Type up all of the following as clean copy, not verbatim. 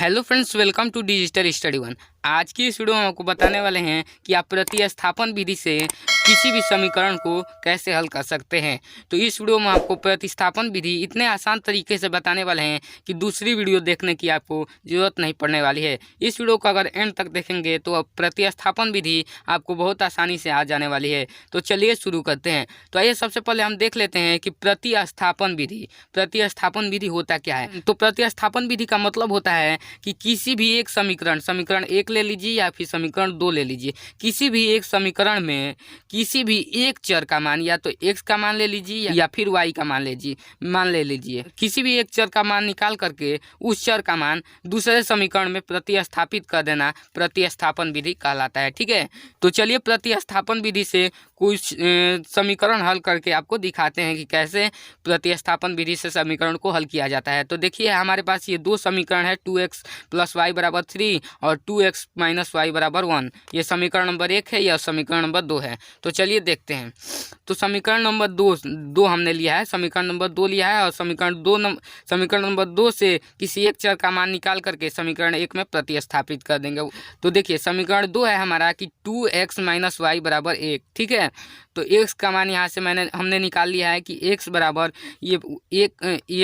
Hello friends, welcome to digital study one. आज की इस वीडियो में आपको बताने वाले हैं कि आप प्रतिस्थापन विधि से किसी भी समीकरण को कैसे हल कर सकते हैं। तो इस वीडियो में आपको प्रतिस्थापन विधि इतने आसान तरीके से बताने वाले हैं कि दूसरी वीडियो देखने की आपको ज़रूरत नहीं पड़ने वाली है। इस वीडियो को अगर एंड तक देखेंगे तो अब प्रतिस्थापन विधि आपको बहुत आसानी से आ जाने वाली है। तो चलिए शुरू करते हैं। तो आइए सबसे पहले हम देख लेते हैं कि प्रतिस्थापन विधि होता क्या है। तो प्रतिस्थापन विधि का मतलब होता है कि किसी भी एक समीकरण एक ले लीजिए या फिर समीकरण दो ले लीजिए, किसी भी एक समीकरण में किसी भी एक चर का मान या तो x का मान ले लीजिए या फिर y का मान ले लीजिए। किसी भी एक चर का मान निकाल करके उस चर का मान दूसरे समीकरण में प्रतिस्थापित कर देना प्रतिस्थापन विधि कहलाता है। ठीक है, तो चलिए प्रतिस्थापन विधि से कुछ समीकरण हल करके आपको दिखाते हैं कि कैसे प्रतिस्थापन विधि से समीकरण को हल किया जाता है। तो देखिए हमारे पास ये दो समीकरण है, 2x + y = 3 और 2x - y = 1। ये समीकरण नंबर 1 है, यह समीकरण नंबर 2 है। तो चलिए देखते हैं। तो समीकरण नंबर दो हमने लिया है, समीकरण नंबर 2 लिया है और समीकरण नंबर 2 से किसी एक चर का मान निकाल करके समीकरण 1 में प्रतिस्थापित कर देंगे। तो देखिए समीकरण 2 है हमारा कि 2x - y = 1। ठीक है, तो x का मान यहाँ से हमने निकाल लिया है कि x बराबर ये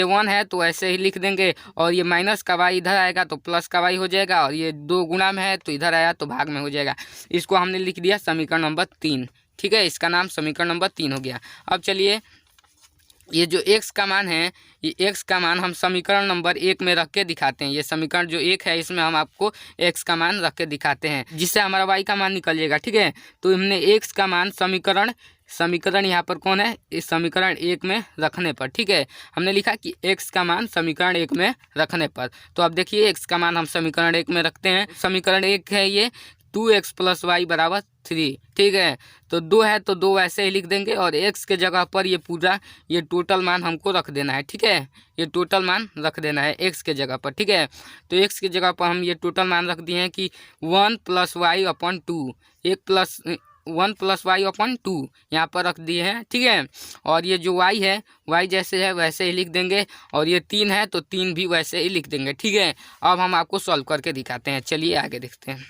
1 है तो ऐसे ही लिख देंगे, और ये माइनस का y इधर आएगा तो प्लस का y हो जाएगा, और ये 2 गुणा में है तो इधर आया तो भाग में हो जाएगा। इसको हमने लिख दिया समीकरण नंबर 3। ठीक है, इसका नाम समीकरण नंबर 3 हो गया। अब चलिए ये जो x का मान है, ये x का मान हम समीकरण नंबर 1 में रख के दिखाते हैं। ये समीकरण जो 1 है इसमें हम आपको x का मान रख के दिखाते हैं, जिससे हमारा y का मान निकल जाएगा। ठीक है, तो हमने x का मान समीकरण यहाँ पर कौन है, इस समीकरण 1 में रखने पर, ठीक है, हमने लिखा कि x का मान समीकरण 1 में रखने पर। तो अब देखिए x का मान हम समीकरण 1 में रखते हैं। समीकरण 1 है ये 2x + y = 3। ठीक है, तो 2 है तो 2 वैसे ही लिख देंगे, और x के जगह पर ये टोटल मान हमको रख देना है। ठीक है, ये टोटल मान रख देना है x के जगह पर। ठीक है, तो x के जगह पर हम ये टोटल मान रख दिए हैं कि 1 + y/2, 1 + y/2 यहाँ पर रख दिए हैं। ठीक है, और ये जो y है, y जैसे है वैसे ही लिख देंगे, और ये 3 है तो 3 भी वैसे ही लिख देंगे। ठीक है, अब हम आपको सॉल्व करके दिखाते हैं। चलिए आगे देखते हैं।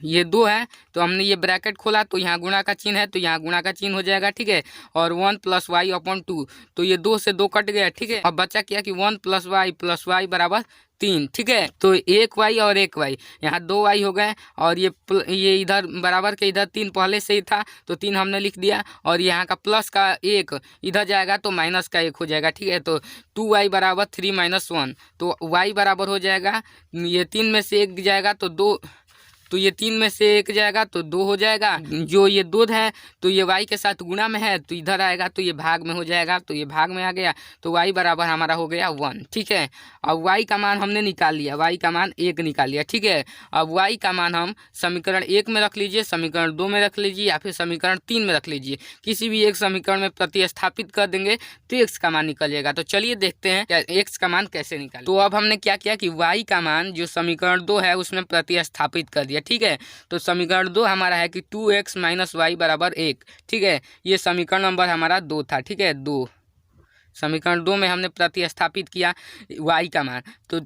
ये 2 है तो हमने ये ब्रैकेट खोला तो यहाँ गुणा का चिन्ह है तो यहाँ गुणा का चिन्ह हो जाएगा। ठीक है, और 1 + y/2, तो ये 2 से 2 कट गया। ठीक है, अब बचा क्या कि 1 + y + y = 3। ठीक है, तो 1 y और 1 y, यहाँ 2 y हो गए, और ये इधर बराबर के इधर 3 पहले से ही था तो 3 हमने लिख दिया, और यहाँ का प्लस का 1 इधर जाएगा तो माइनस का 1 हो जाएगा। ठीक है, तो 2y = 3 - 1, तो y बराबर हो जाएगा, ये 3 में से 1 जाएगा तो 2, तो ये 3 में से 1 जाएगा तो 2 हो जाएगा। जो ये 2 है तो ये y के साथ गुणा में है तो इधर आएगा तो ये भाग में हो जाएगा, तो ये भाग में आ गया, तो y बराबर हमारा हो गया 1। ठीक है, अब y का मान हमने निकाल लिया, y का मान 1 निकाल लिया। ठीक है, अब y का मान हम समीकरण 1 में रख लीजिए, समीकरण 2 में रख लीजिए, या फिर समीकरण 3 में रख लीजिए। किसी भी एक समीकरण में प्रतिस्थापित कर देंगे तो x का मान निकल जाएगा। तो चलिए देखते हैं x का मान कैसे निकालें। तो अब हमने क्या किया कि y का मान जो समीकरण 2 है उसमें प्रतिस्थापित कर दिया। ठीक है, तो समीकरण 2 हमारा है कि 2x - y = 1। ठीक है, ये समीकरण नंबर हमारा 2 था। ठीक है, 2 समीकरण 2 में हमने प्रतिस्थापित किया y का मान, तो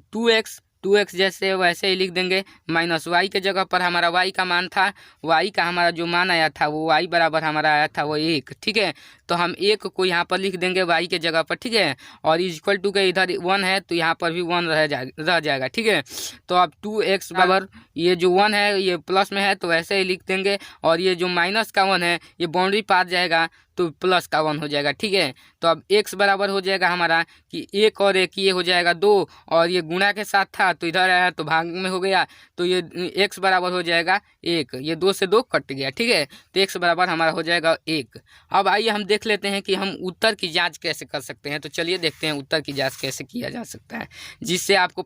2x जैसे वैसे ही लिख देंगे, माइनस y के जगह पर हमारा y का मान था, y का हमारा जो मान आया था वो y बराबर हमारा आया था वो 1। ठीक है, तो हम 1 को यहाँ पर लिख देंगे y के जगह पर। ठीक है, और इक्वल टू के इधर 1 है तो यहाँ पर भी 1 रह जाएगा। ठीक है, तो अब 2x बराबर ये जो 1 है ये प्लस में है तो वैसे ही लिख देंगे, और ये जो माइनस का 1 है ये बाउंड्री पार जाएगा तो प्लस का 1 हो जाएगा। ठीक है, तो अब x बराबर हो जाएगा हमारा कि 1 और 1 ये हो जाएगा 2, और ये गुणा के साथ था तो इधर आया तो भाग में हो गया, तो ये x बराबर हो जाएगा 1, ये 2 से 2 कट गया। ठीक है, तो x बराबर हमारा हो जाएगा 1। अब आइए हम देख लेते हैं कि हम उत्तर की जांच कैसे कर सकते हैं। तो चलिए देखते हैं उत्तर की जांच कैसे किया जा सकता है, जिससे आपको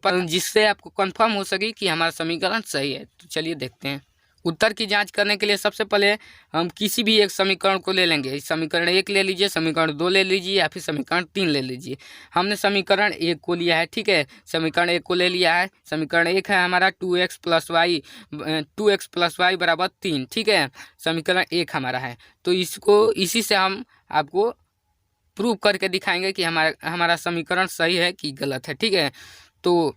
कंफर्म हो सके कि हमारा समीकरण सही है। तो चलिए देखते हैं। उत्तर की जांच करने के लिए सबसे पहले हम किसी भी एक समीकरण को ले लेंगे। समीकरण 1 ले लीजिए, समीकरण 2 ले लीजिए, या फिर समीकरण 3 ले लीजिए। हमने समीकरण 1 को लिया है। ठीक है, समीकरण 1 को ले लिया है। समीकरण 1 है हमारा 2x + y = 3। ठीक है, समीकरण 1 हमारा है, तो इसी से हम आपको प्रूव करके दिखाएंगे कि हमारा समीकरण सही है कि गलत है। ठीक है, तो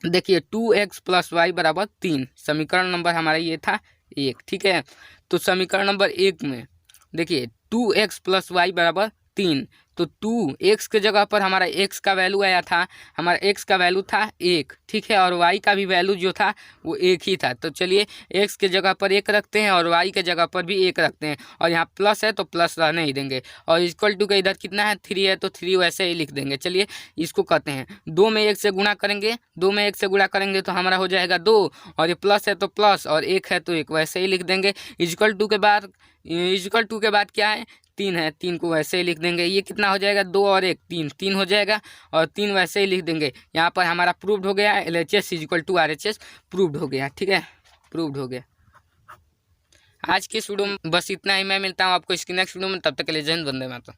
देखिए 2x प्लस वाई बराबर 3, समीकरण नंबर हमारा ये था 1। ठीक है, तो समीकरण नंबर 1 में देखिए 2x प्लस वाई बराबर 3, तो 2x के जगह पर हमारा x का वैल्यू आया था, हमारा x का वैल्यू था 1। ठीक है, और y का भी वैल्यू जो था वो 1 ही था। तो चलिए x के जगह पर 1 रखते हैं और y के जगह पर भी 1 रखते हैं, और यहाँ प्लस है तो प्लस रहने ही देंगे, और इक्वल टू का इधर कितना है 3 है तो 3 वैसे ही लिख देंगे। चलिए इसको कहते हैं 2 में 1 से गुणा करेंगे, 2 में 1 से गुणा करेंगे तो हमारा हो जाएगा 2, और ये प्लस है तो प्लस और 1 है तो 1 वैसे ही लिख देंगे। इक्वल टू के बाद क्या है 3 है, 3 को वैसे ही लिख देंगे। ये कितना हो जाएगा 2 और 1 3, 3 हो जाएगा, और 3 वैसे ही लिख देंगे। यहाँ पर हमारा प्रूव्ड हो गया LHS equal to RHS proved हो गया। ठीक है, प्रूव्ड हो गया। आज की वीडियो में बस इतना ही। मैं मिलता हूँ आपको इसकी नेक्स्ट वीडियो में, तब तक के लिए जय हिंद, वंदे मातरम।